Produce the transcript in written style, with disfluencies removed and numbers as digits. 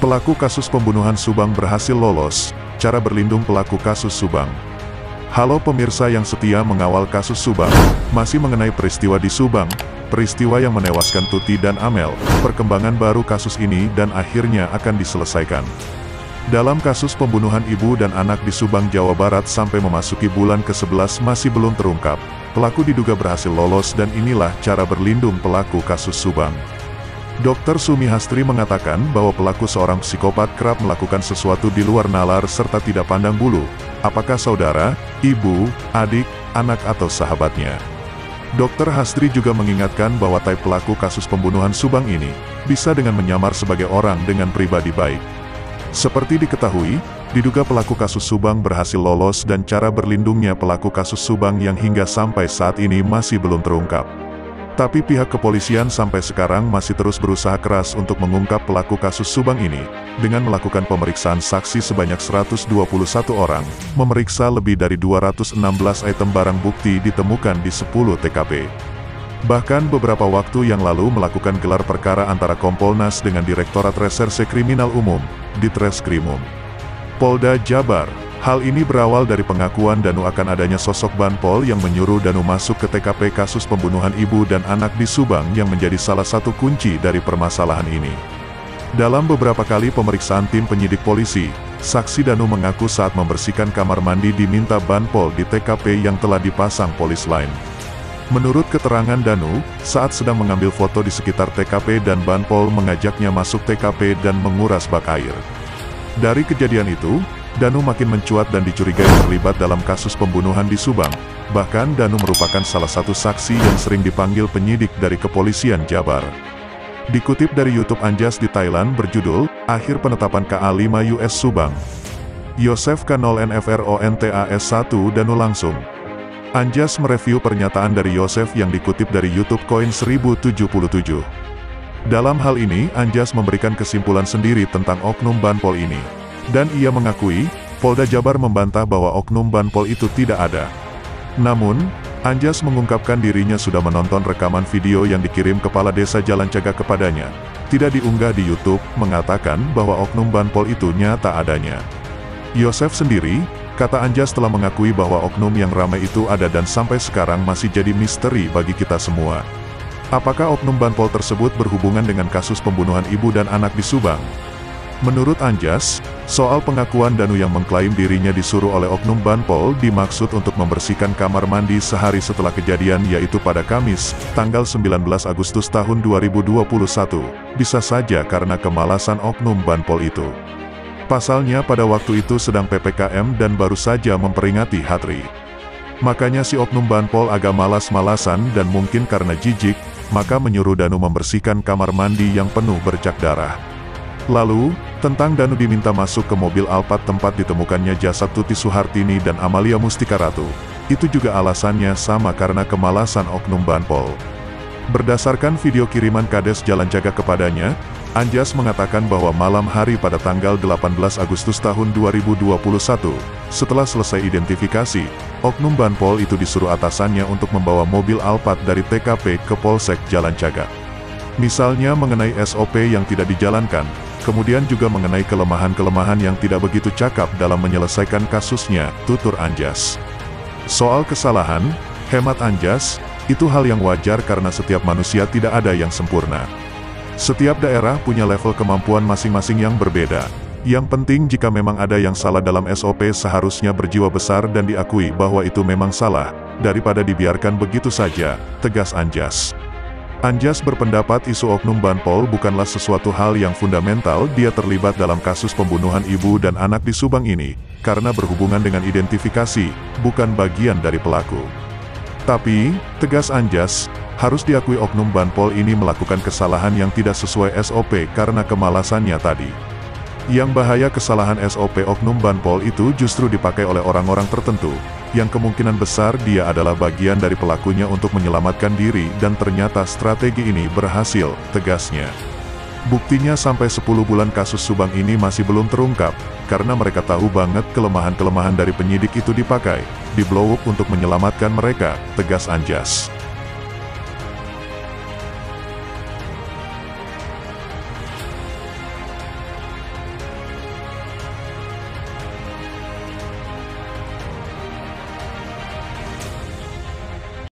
Pelaku kasus pembunuhan Subang berhasil lolos, cara berlindung pelaku kasus Subang. Halo pemirsa yang setia mengawal kasus Subang, masih mengenai peristiwa di Subang, peristiwa yang menewaskan Tuti dan Amel, perkembangan baru kasus ini dan akhirnya akan diselesaikan. Dalam kasus pembunuhan ibu dan anak di Subang, Jawa Barat sampai memasuki bulan ke-11 masih belum terungkap, pelaku diduga berhasil lolos dan inilah cara berlindung pelaku kasus Subang. Dr. Sumi Hastri mengatakan bahwa pelaku seorang psikopat kerap melakukan sesuatu di luar nalar serta tidak pandang bulu, apakah saudara, ibu, adik, anak atau sahabatnya. Dr. Hastri juga mengingatkan bahwa type pelaku kasus pembunuhan Subang ini bisa dengan menyamar sebagai orang dengan pribadi baik. Seperti diketahui, diduga pelaku kasus Subang berhasil lolos dan cara berlindungnya pelaku kasus Subang yang hingga sampai saat ini masih belum terungkap. Tapi pihak kepolisian sampai sekarang masih terus berusaha keras untuk mengungkap pelaku kasus Subang ini, dengan melakukan pemeriksaan saksi sebanyak 121 orang, memeriksa lebih dari 216 item barang bukti ditemukan di 10 TKP. Bahkan beberapa waktu yang lalu melakukan gelar perkara antara Kompolnas dengan Direktorat Reserse Kriminal Umum, Ditreskrimum Polda Jabar. Hal ini berawal dari pengakuan Danu akan adanya sosok Banpol yang menyuruh Danu masuk ke TKP kasus pembunuhan ibu dan anak di Subang yang menjadi salah satu kunci dari permasalahan ini. Dalam beberapa kali pemeriksaan tim penyidik polisi, saksi Danu mengaku saat membersihkan kamar mandi diminta Banpol di TKP yang telah dipasang polis lain. Menurut keterangan Danu, saat sedang mengambil foto di sekitar TKP dan Banpol mengajaknya masuk TKP dan menguras bak air. Dari kejadian itu, Danu makin mencuat dan dicurigai terlibat dalam kasus pembunuhan di Subang. Bahkan Danu merupakan salah satu saksi yang sering dipanggil penyidik dari kepolisian Jabar. Dikutip dari YouTube Anjas di Thailand berjudul, Akhir Penetapan KA5 US Subang. Yosef K0NFRONTAS1 Danu langsung. Anjas mereview pernyataan dari Yosef yang dikutip dari YouTube Koin 1077. Dalam hal ini, Anjas memberikan kesimpulan sendiri tentang oknum Banpol ini. Dan ia mengakui, Polda Jabar membantah bahwa oknum Banpol itu tidak ada. Namun, Anjas mengungkapkan dirinya sudah menonton rekaman video yang dikirim Kepala Desa Jalan Cagak kepadanya, tidak diunggah di YouTube, mengatakan bahwa oknum Banpol itu nyata adanya. Yosef sendiri, kata Anjas, telah mengakui bahwa oknum yang ramai itu ada dan sampai sekarang masih jadi misteri bagi kita semua. Apakah oknum Banpol tersebut berhubungan dengan kasus pembunuhan ibu dan anak di Subang? Menurut Anjas, soal pengakuan Danu yang mengklaim dirinya disuruh oleh oknum Banpol dimaksud untuk membersihkan kamar mandi sehari setelah kejadian, yaitu pada Kamis, tanggal 19 Agustus tahun 2021, bisa saja karena kemalasan oknum Banpol itu. Pasalnya pada waktu itu sedang PPKM dan baru saja memperingati Hatri. Makanya si oknum Banpol agak malas-malasan dan mungkin karena jijik, maka menyuruh Danu membersihkan kamar mandi yang penuh bercak darah. Lalu, tentang Danu diminta masuk ke mobil Alphard tempat ditemukannya jasad Tuti Suhartini dan Amalia Mustika Ratu. Itu juga alasannya sama karena kemalasan oknum Banpol. Berdasarkan video kiriman Kades Jalan Cagak kepadanya, Anjas mengatakan bahwa malam hari pada tanggal 18 Agustus tahun 2021, setelah selesai identifikasi, oknum Banpol itu disuruh atasannya untuk membawa mobil Alphard dari TKP ke Polsek Jalan Cagak. Misalnya mengenai SOP yang tidak dijalankan, kemudian juga mengenai kelemahan-kelemahan yang tidak begitu cakap dalam menyelesaikan kasusnya, tutur Anjas. Soal kesalahan, hemat Anjas, itu hal yang wajar karena setiap manusia tidak ada yang sempurna. Setiap daerah punya level kemampuan masing-masing yang berbeda. Yang penting jika memang ada yang salah dalam SOP seharusnya berjiwa besar dan diakui bahwa itu memang salah, daripada dibiarkan begitu saja, tegas Anjas. Anjas berpendapat isu oknum Banpol bukanlah sesuatu hal yang fundamental. Dia terlibat dalam kasus pembunuhan ibu dan anak di Subang ini, karena berhubungan dengan identifikasi, bukan bagian dari pelaku. Tapi, tegas Anjas, harus diakui oknum Banpol ini melakukan kesalahan yang tidak sesuai SOP karena kemalasannya tadi. Yang bahaya kesalahan SOP oknum Banpol itu justru dipakai oleh orang-orang tertentu, yang kemungkinan besar dia adalah bagian dari pelakunya untuk menyelamatkan diri dan ternyata strategi ini berhasil, tegasnya. Buktinya sampai 10 bulan kasus Subang ini masih belum terungkap, karena mereka tahu banget kelemahan-kelemahan dari penyidik itu dipakai, di blow up untuk menyelamatkan mereka, tegas Anjas.